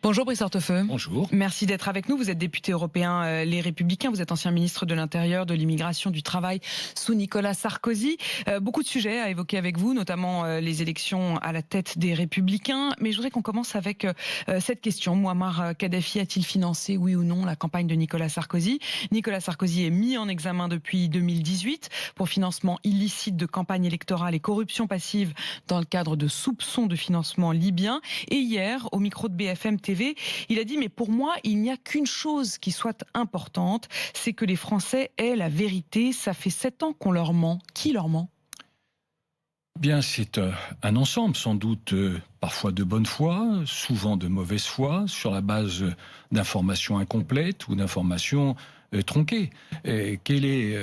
Bonjour Brice Hortefeux. Bonjour. Merci d'être avec nous. Vous êtes député européen Les Républicains. Vous êtes ancien ministre de l'Intérieur, de l'Immigration, du Travail sous Nicolas Sarkozy. Beaucoup de sujets à évoquer avec vous, notamment les élections à la tête des Républicains. Mais je voudrais qu'on commence avec cette question. Mouammar Kadhafi a-t-il financé, oui ou non, la campagne de Nicolas Sarkozy ? Nicolas Sarkozy est mis en examen depuis 2018 pour financement illicite de campagne électorale et corruption passive dans le cadre de soupçons de financement libyen. Et hier, au micro de BFM TV, il a dit « Mais pour moi, il n'y a qu'une chose qui soit importante, c'est que les Français aient la vérité. Ça fait 7 ans qu'on leur ment. Qui leur ment ?» Bien, c'est un ensemble, sans doute parfois de bonne foi, souvent de mauvaise foi, sur la base d'informations incomplètes ou d'informations tronquées. Quelle est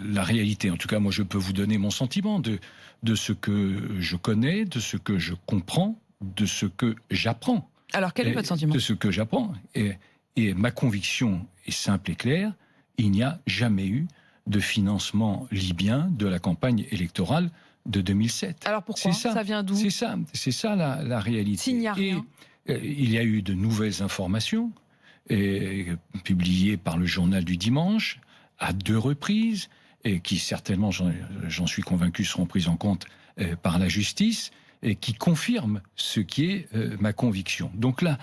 la réalité ? En tout cas, moi, je peux vous donner mon sentiment de ce que je connais, de ce que je comprends, de ce que j'apprends. Alors, quel est votre sentiment ? De ce que j'apprends. Et ma conviction est simple et claire, il n'y a jamais eu de financement libyen de la campagne électorale de 2007. Alors pourquoi ? Ça vient d'où ? C'est ça la réalité. S'il n'y a rien. Il y a eu de nouvelles informations publiées par le journal du dimanche à 2 reprises, et qui certainement, j'en suis convaincu, seront prises en compte par la justice, et qui confirme ce qui est ma conviction. Donc là,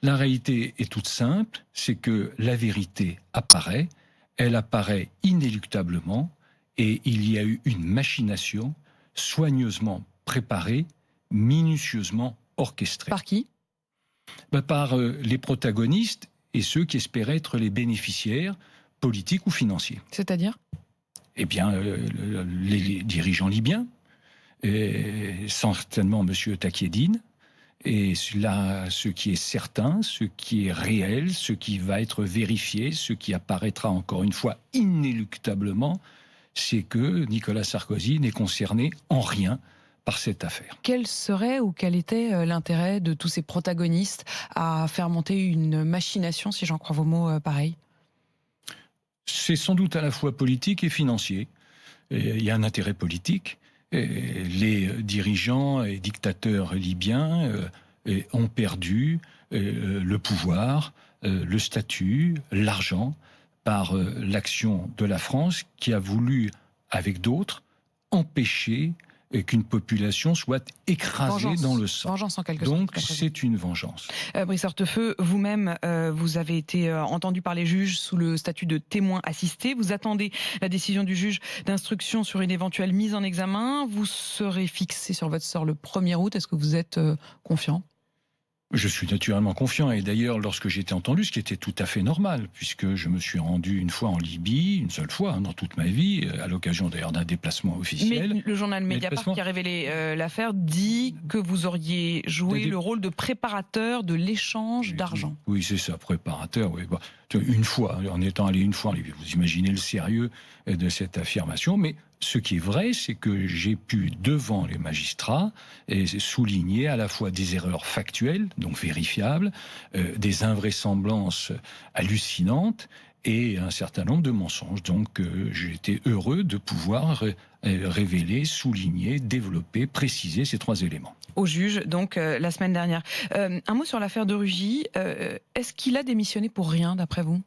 la réalité est toute simple, c'est que la vérité apparaît, elle apparaît inéluctablement, et il y a eu une machination soigneusement préparée, minutieusement orchestrée. Par qui ? Par les protagonistes et ceux qui espéraient être les bénéficiaires politiques ou financiers. C'est-à-dire ? Eh bien, les dirigeants libyens, et certainement M. Takiedine, et là, ce qui est certain, ce qui est réel, ce qui va être vérifié, ce qui apparaîtra encore une fois inéluctablement, c'est que Nicolas Sarkozy n'est concerné en rien par cette affaire. Quel serait ou quel était l'intérêt de tous ces protagonistes à faire monter une machination, si j'en crois vos mots, pareils ? C'est sans doute à la fois politique et financier. Il y a un intérêt polique. Les dirigeants et dictateurs libyens ont perdu le pouvoir, le statut, l'argent par l'action de la France qui a voulu, avec d'autres, empêcher qu'une population soit écrasée dans le sang. Vengeance en quelque sorte. Donc c'est une vengeance. Brice Hortefeux, vous-même, vous avez été entendu par les juges sous le statut de témoin assisté. Vous attendez la décision du juge d'instruction sur une éventuelle mise en examen. Vous serez fixé sur votre sort le 1er août. Est-ce que vous êtes confiant ? Je suis naturellement confiant, et d'ailleurs, lorsque j'ai été entendu, ce qui était tout à fait normal, puisque je me suis rendu une fois en Libye, une seule fois dans toute ma vie, à l'occasion d'ailleurs d'un déplacement officiel. Mais le journal Mediapart qui a révélé l'affaire dit que vous auriez joué le rôle de préparateur de l'échange d'argent. Oui, c'est ça, préparateur, oui. Une fois, en étant allé une fois en Libye, vous imaginez le sérieux de cette affirmation, mais ce qui est vrai, c'est que j'ai pu, devant les magistrats, souligner à la fois des erreurs factuelles, donc vérifiables, des invraisemblances hallucinantes et un certain nombre de mensonges. Donc j'ai été heureux de pouvoir révéler, souligner, développer, préciser ces 3 éléments. Au juge, donc, la semaine dernière. Un mot sur l'affaire de Rugy. Est-ce qu'il a démissionné pour rien, d'après vous ?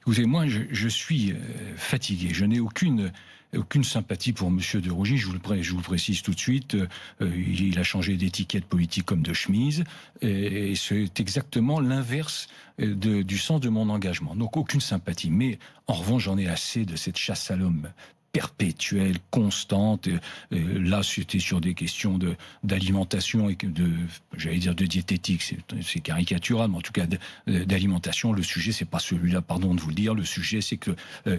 Écoutez, moi, je suis fatigué. Je n'ai aucune sympathie pour Monsieur de Rugy. Je vous le précise tout de suite. Il a changé d'étiquette politique comme de chemise. Et c'est exactement l'inverse du sens de mon engagement. Donc, aucune sympathie. Mais, en revanche, j'en ai assez de cette chasse à l'homme perpétuelle, constante. Là, c'était sur des questions d'alimentation et de diététique. C'est caricatural, mais en tout cas d'alimentation. Le sujet, c'est pas celui-là, pardon de vous le dire. Le sujet, c'est que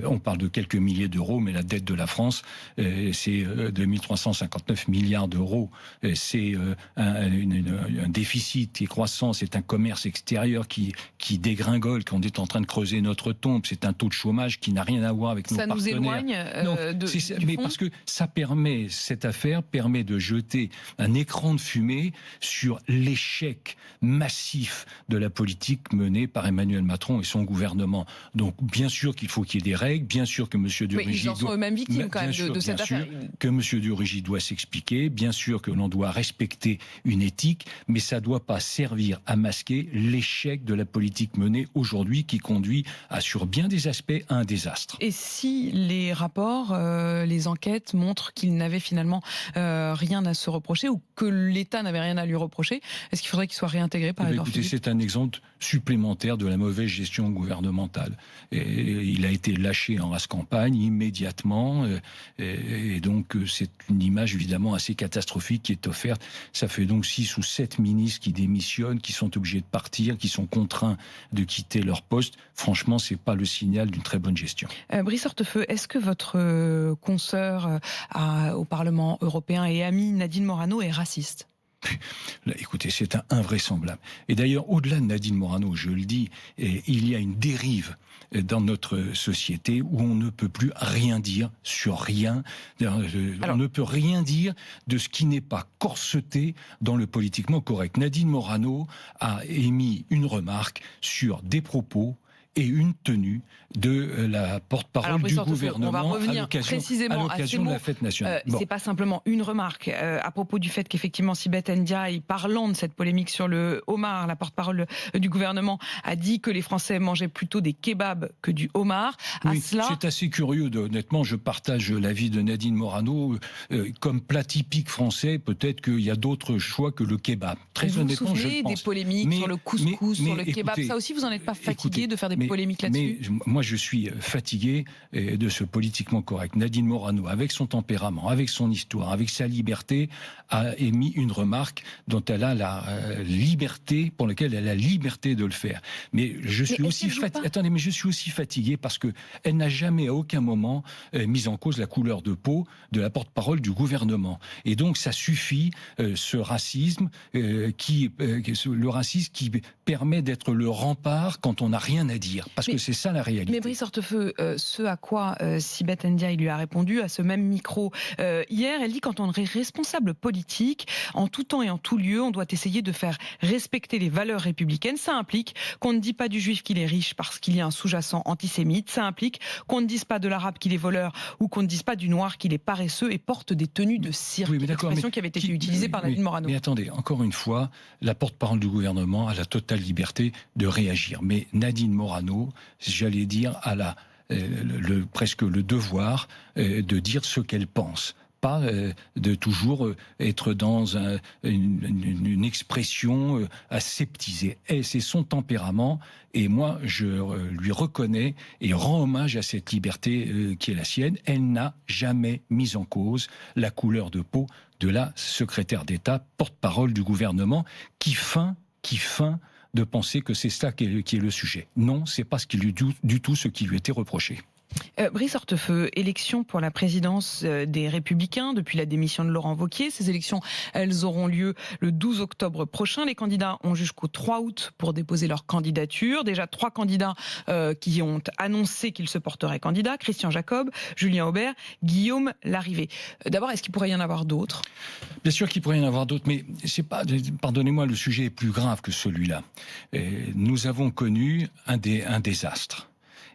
on parle de quelques milliers d'euros, mais la dette de la France, c'est 2359 milliards d'euros. C'est un déficit qui est croissant. C'est un commerce extérieur qui dégringole, qu'on est en train de creuser notre tombe. C'est un taux de chômage qui n'a rien à voir avec nos partenaires. Ça nous éloigne mais parce que cette affaire permet de jeter un écran de fumée sur l'échec massif de la politique menée par Emmanuel Macron et son gouvernement. Donc, bien sûr qu'il faut qu'il y ait des règles, bien sûr que M. Durugy... ils en sont eux-mêmes victimes quand même de cette affaire. Que M. Durugy doit s'expliquer, bien sûr que l'on doit respecter une éthique, mais ça ne doit pas servir à masquer l'échec de la politique menée aujourd'hui qui conduit sur bien des aspects à un désastre. Et si les rapports, les enquêtes montrent qu'il n'avait finalement rien à se reprocher ou que l'État n'avait rien à lui reprocher, est-ce qu'il faudrait qu'il soit réintégré par Édouard Philippe ? C'est un exemple supplémentaire de la mauvaise gestion gouvernementale. Et il a été lâché en race campagne immédiatement, et donc c'est une image évidemment assez catastrophique qui est offerte. Ça fait donc 6 ou 7 ministres qui démissionnent, qui sont obligés de partir, qui sont contraints de quitter leur poste. Franchement, c'est pas le signal d'une très bonne gestion. Brice Hortefeux, est-ce que votre consoeur au Parlement européen et amie Nadine Morano est raciste ? Là, écoutez, c'est invraisemblable. Et d'ailleurs, au-delà de Nadine Morano, je le dis, il y a une dérive dans notre société où on ne peut plus rien dire sur rien. On ne peut rien dire de ce qui n'est pas corseté dans le politiquement correct. Nadine Morano a émis une remarque sur des propos et une tenue de la porte-parole du gouvernement à l'occasion de la fête nationale. C'est pas simplement une remarque à propos du fait qu'effectivement Sibeth Ndiaye, parlant de cette polémique sur le homard, la porte-parole du gouvernement a dit que les Français mangeaient plutôt des kebabs que du homard. C'est assez curieux. Honnêtement, je partage l'avis de Nadine Morano. Comme plat typique français, peut-être qu'il y a d'autres choix que le kebab. Très honnêtement, je le pense. Des polémiques sur le couscous, sur le kebab. Ça aussi, vous n'en êtes pas fatigué de faire des polémiques là-dessus ? Moi, je suis fatigué de ce politiquement correct. Nadine Morano, avec son tempérament, avec son histoire, avec sa liberté, a émis une remarque dont elle a la liberté, pour laquelle elle a la liberté de le faire. Mais je suis aussi fatigué parce que elle n'a jamais, à aucun moment, mis en cause la couleur de peau de la porte-parole du gouvernement. Et donc, ça suffit, ce racisme, qui permet d'être le rempart quand on n'a rien à dire. Parce que c'est ça la réalité. Mais Brice Hortefeux, ce à quoi Sibeth Ndiaye lui a répondu à ce même micro hier, elle dit quand on est responsable politique, en tout temps et en tout lieu, on doit essayer de faire respecter les valeurs républicaines. Ça implique qu'on ne dit pas du juif qu'il est riche parce qu'il y a un sous-jacent antisémite. Ça implique qu'on ne dise pas de l'arabe qu'il est voleur ou qu'on ne dise pas du noir qu'il est paresseux et porte des tenues de cirque. Oui, expression qui avait été utilisée par Nadine Morano. Mais attendez, encore une fois, la porte-parole du gouvernement a la totale liberté de réagir. Mais Nadine Morano, j'allais dire, a presque le devoir de dire ce qu'elle pense. Pas de toujours être dans une expression aseptisée. C'est son tempérament, et moi je lui reconnais et rends hommage à cette liberté qui est la sienne. Elle n'a jamais mis en cause la couleur de peau de la secrétaire d'État, porte-parole du gouvernement, qui feint de penser que c'est ça qui est le sujet. Non, c'est pas du tout ce qui lui était reproché. Brice Hortefeux, élection pour la présidence des Républicains depuis la démission de Laurent Wauquiez. Ces élections, elles auront lieu le 12 octobre prochain. Les candidats ont jusqu'au 3 août pour déposer leur candidature. Déjà 3 candidats qui ont annoncé qu'ils se porteraient candidats. Christian Jacob, Julien Aubert, Guillaume Larrivé. D'abord, est-ce qu'il pourrait y en avoir d'autres ? Bien sûr qu'il pourrait y en avoir d'autres, mais c'est pas, pardonnez-moi, le sujet est plus grave que celui-là. Nous avons connu un désastre.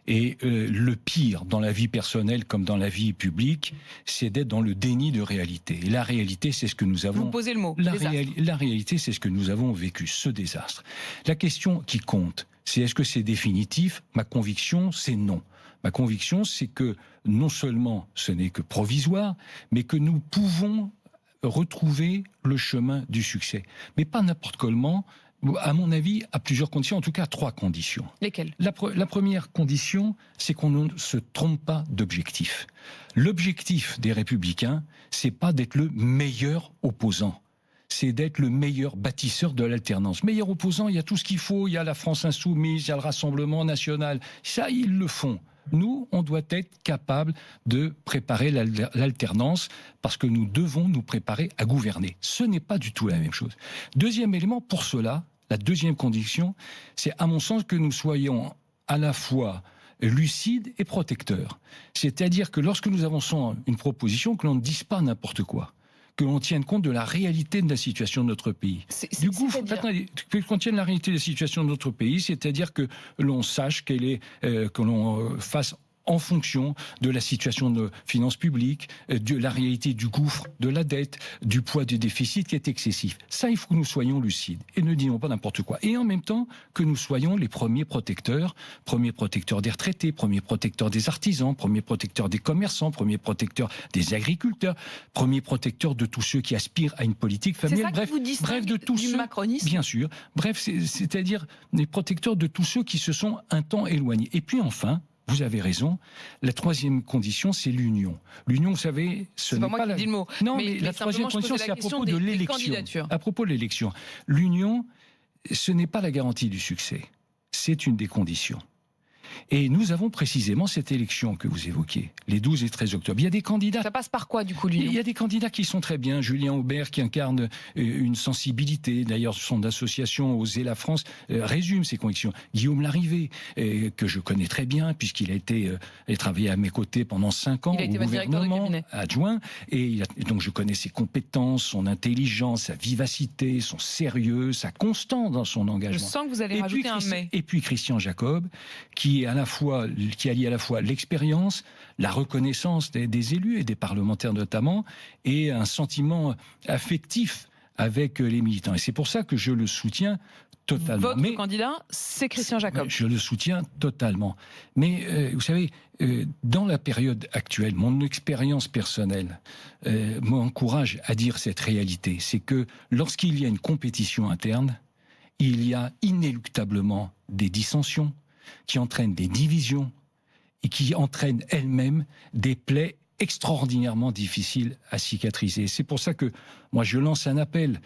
Et le pire dans la vie personnelle comme dans la vie publique, c'est d'être dans le déni de réalité. Et la réalité, c'est ce que nous avons... Vous posez le mot, la réalité, c'est ce que nous avons vécu, ce désastre. La question qui compte, c'est est-ce que c'est définitif ? Ma conviction, c'est non. Ma conviction, c'est que non seulement ce n'est que provisoire, mais que nous pouvons retrouver le chemin du succès. Mais pas n'importe comment. À mon avis, à plusieurs conditions, en tout cas à 3 conditions. Lesquelles ? La première condition, c'est qu'on ne se trompe pas d'objectif. L'objectif des Républicains, c'est pas d'être le meilleur opposant. C'est d'être le meilleur bâtisseur de l'alternance. Meilleur opposant, il y a tout ce qu'il faut. Il y a la France insoumise, il y a le Rassemblement national. Ça, ils le font. Nous, on doit être capable de préparer l'alternance parce que nous devons nous préparer à gouverner. Ce n'est pas du tout la même chose. Deuxième élément, pour cela, la deuxième condition, c'est à mon sens que nous soyons à la fois lucide et protecteur. C'est-à-dire que lorsque nous avançons une proposition, que l'on ne dise pas n'importe quoi, que l'on tienne compte de la réalité de la situation de notre pays. Du gouffre, que l'on tienne la réalité de la situation de notre pays, c'est-à-dire que l'on sache que l'on fasse en fonction de la situation de nos finances publiques, de la réalité du gouffre, de la dette, du poids du déficit qui est excessif. Ça, il faut que nous soyons lucides et ne disons pas n'importe quoi. Et en même temps, que nous soyons les premiers protecteurs des retraités, premiers protecteurs des artisans, premiers protecteurs des commerçants, premiers protecteurs des agriculteurs, premiers protecteurs de tous ceux qui aspirent à une politique familiale. Bref, de tous ceux, macronisme. Bien sûr. Bref, c'est-à-dire les protecteurs de tous ceux qui se sont un temps éloignés. Et puis enfin, vous avez raison. La troisième condition, c'est l'union. L'union, vous savez, ce n'est pas moi qui dis le mot. Non, mais la troisième condition, c'est à propos de l'élection. À propos de l'élection, l'union, ce n'est pas la garantie du succès. C'est une des conditions. Et nous avons précisément cette élection que vous évoquez, les 12 et 13 octobre. Il y a des candidats... Ça passe par quoi, du coup, l'union ? Il y a des candidats qui sont très bien. Julien Aubert, qui incarne une sensibilité. D'ailleurs, son association Oser la France résume ses convictions. Guillaume Larrivé, que je connais très bien, puisqu'il a travaillé à mes côtés pendant 5 ans au gouvernement, adjoint. Et donc, je connais ses compétences, son intelligence, sa vivacité, son sérieux, sa constance dans son engagement. Je sens que vous allez rajouter un mais. Et puis Christian Jacob, qui allie à la fois l'expérience, la reconnaissance des élus et des parlementaires notamment, et un sentiment affectif avec les militants. Et c'est pour ça que je le soutiens totalement. Votre candidat, c'est Christian Jacob. Je le soutiens totalement. Mais vous savez, dans la période actuelle, mon expérience personnelle m'encourage à dire cette réalité. C'est que lorsqu'il y a une compétition interne, il y a inéluctablement des dissensions, qui entraînent des divisions et qui entraînent elles-mêmes des plaies extraordinairement difficiles à cicatriser. C'est pour ça que moi je lance un appel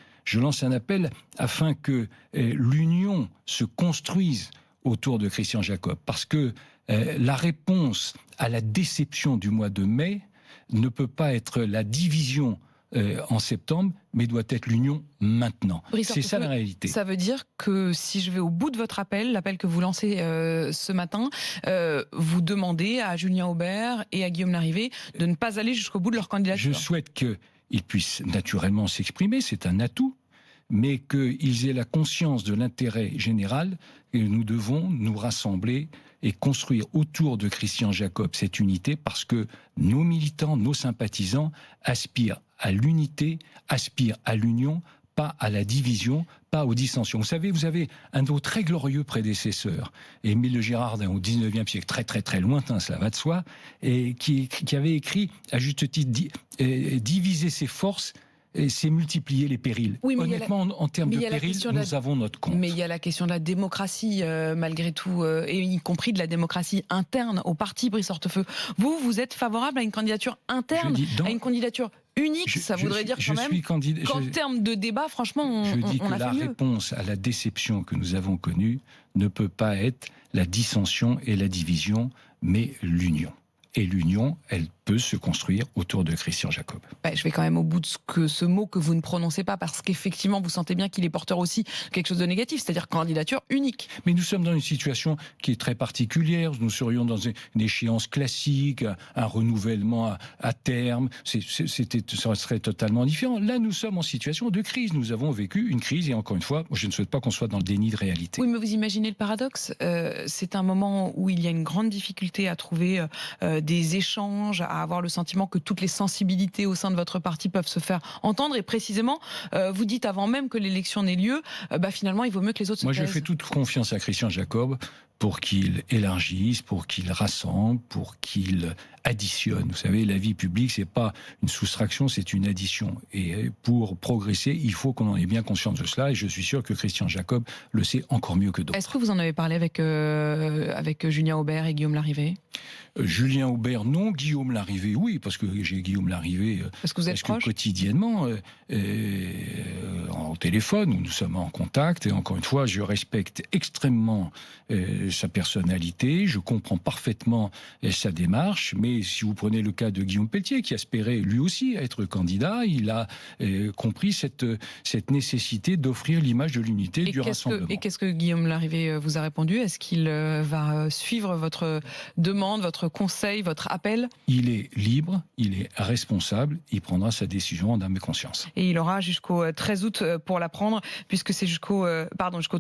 afin que l'union se construise autour de Christian Jacob, parce que la réponse à la déception du mois de mai ne peut pas être la division en septembre, mais doit être l'union maintenant. C'est ça la réalité. Ça veut dire que si je vais au bout de votre appel, l'appel que vous lancez ce matin, vous demandez à Julien Aubert et à Guillaume Larrivé de ne pas aller jusqu'au bout de leur candidature. Je souhaite qu'ils puissent naturellement s'exprimer, c'est un atout, mais qu'ils aient la conscience de l'intérêt général et nous devons nous rassembler et construire autour de Christian Jacob cette unité, parce que nos militants, nos sympathisants aspirent à l'unité, aspirent à l'union, pas à la division, pas aux dissensions. Vous savez, vous avez un de vos très glorieux prédécesseurs, Émile de Girardin, au 19e siècle, très très très lointain, cela va de soi, et qui avait écrit, à juste titre, diviser ses forces, c'est multiplier les périls. Oui, honnêtement, en termes de périls, nous avons notre compte. Mais il y a la question de la démocratie, malgré tout, et y compris de la démocratie interne au parti Brice Hortefeux. Vous êtes favorable à une candidature interne, à une candidature unique? Ça voudrait dire quand même qu'en termes de débat, franchement, on a fait mieux. Je dis que la réponse à la déception que nous avons connue ne peut pas être la dissension et la division, mais l'union. Et l'union, elle peut se construire autour de Christian Jacob. Je vais quand même au bout de ce mot que vous ne prononcez pas, parce qu'effectivement, vous sentez bien qu'il est porteur aussi de quelque chose de négatif, c'est-à-dire candidature unique. Mais nous sommes dans une situation qui est très particulière. Nous serions dans une échéance classique, un renouvellement à terme. Ça serait totalement différent. Là, nous sommes en situation de crise. Nous avons vécu une crise et encore une fois, je ne souhaite pas qu'on soit dans le déni de réalité. Oui, mais vous imaginez le paradoxe. C'est un moment où il y a une grande difficulté à trouver des échanges, à avoir le sentiment que toutes les sensibilités au sein de votre parti peuvent se faire entendre. Et précisément, vous dites avant même que l'élection n'ait lieu, finalement, il vaut mieux que les autres se taisent. Moi, je fais toute confiance à Christian Jacob pour qu'il élargisse, pour qu'il rassemble, pour qu'il additionne. Vous savez, la vie publique, c'est pas une soustraction, c'est une addition. Et pour progresser, il faut qu'on en ait bien conscience de cela. Et je suis sûr que Christian Jacob le sait encore mieux que d'autres. Est-ce que vous en avez parlé avec Julien Aubert et Guillaume Larrivé ? Julien Aubert, non. Guillaume Larrivé, oui, parce que j'ai Guillaume Larrivé Parce que vous êtes proche quotidiennement au téléphone, où nous sommes en contact. Et encore une fois, je respecte extrêmement sa personnalité, je comprends parfaitement sa démarche, mais si vous prenez le cas de Guillaume Pelletier, qui aspirait lui aussi à être candidat, il a compris cette nécessité d'offrir l'image de l'unité du rassemblement. Et qu'est-ce que Guillaume Larrivé vous a répondu? Est-ce qu'il va suivre votre demande, votre conseil, votre appel? Il est libre, il est responsable, il prendra sa décision en âme et conscience. Et il aura jusqu'au 13 août pour la prendre, puisque c'est jusqu'au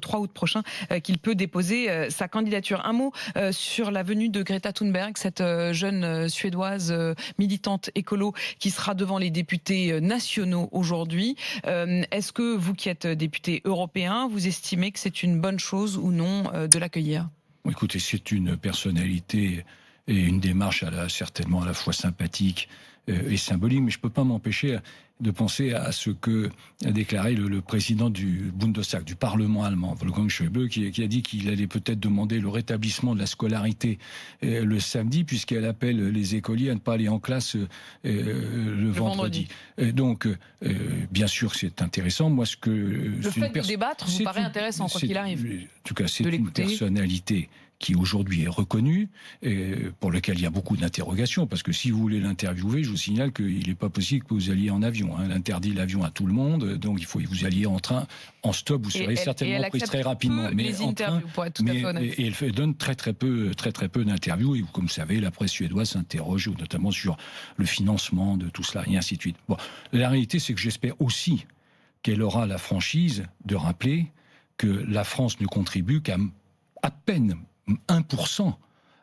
3 août prochain qu'il peut déposer sa candidature. Un mot sur la venue de Greta Thunberg, cette jeune Suédoise militante écolo qui sera devant les députés nationaux aujourd'hui. Est-ce que vous qui êtes député européen, vous estimez que c'est une bonne chose ou non de l'accueillir? Écoutez, c'est une personnalité et une démarche certainement à la fois sympathique et symbolique, mais je ne peux pas m'empêcher de penser à ce que a déclaré le président du Bundestag, du Parlement allemand, Wolfgang Schäuble, qui a dit qu'il allait peut-être demander le rétablissement de la scolarité le samedi, puisqu'elle appelle les écoliers à ne pas aller en classe le vendredi. Donc, bien sûr, c'est intéressant. Moi, le fait de débattre vous paraît intéressant, quoi qu'il arrive. En tout cas, c'est une personnalité qui aujourd'hui est reconnu, pour lequel il y a beaucoup d'interrogations, parce que si vous voulez l'interviewer, je vous signale qu'il n'est pas possible que vous alliez en avion. Elle interdit l'avion à tout le monde, donc il faut que vous alliez en train, en stop, vous serez certainement pris très rapidement. Mais les interviews, pour être tout à fait honnête. Et elle donne très peu d'interviews, et comme vous savez, la presse suédoise s'interroge notamment sur le financement de tout cela, et ainsi de suite. Bon, la réalité, c'est que j'espère aussi qu'elle aura la franchise de rappeler que la France ne contribue qu'à peine 1%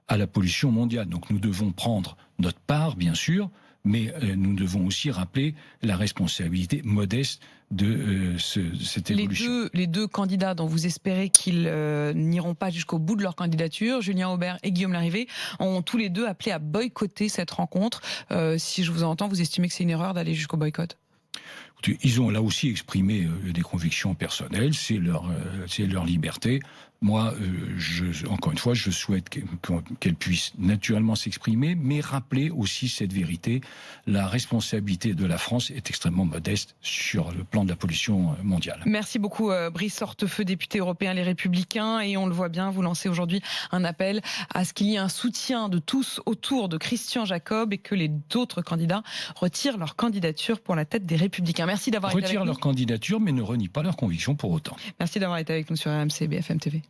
à la pollution mondiale. Donc nous devons prendre notre part, bien sûr, mais nous devons aussi rappeler la responsabilité modeste de cette évolution. Les deux candidats dont vous espérez qu'ils n'iront pas jusqu'au bout de leur candidature, Julien Aubert et Guillaume Larrivé, ont tous les deux appelé à boycotter cette rencontre. Si je vous entends, vous estimez que c'est une erreur d'aller jusqu'au boycott? Ils ont là aussi exprimé des convictions personnelles, c'est leur liberté. Moi, encore une fois, je souhaite qu'elle puisse naturellement s'exprimer, mais rappeler aussi cette vérité. La responsabilité de la France est extrêmement modeste sur le plan de la pollution mondiale. Merci beaucoup Brice Hortefeux, député européen Les Républicains. Et on le voit bien, vous lancez aujourd'hui un appel à ce qu'il y ait un soutien de tous autour de Christian Jacob et que les autres candidats retirent leur candidature pour la tête des Républicains. Merci d'avoir été avec nous. Retirent leur candidature, mais ne renient pas leurs convictions pour autant. Merci d'avoir été avec nous sur RMC BFM TV.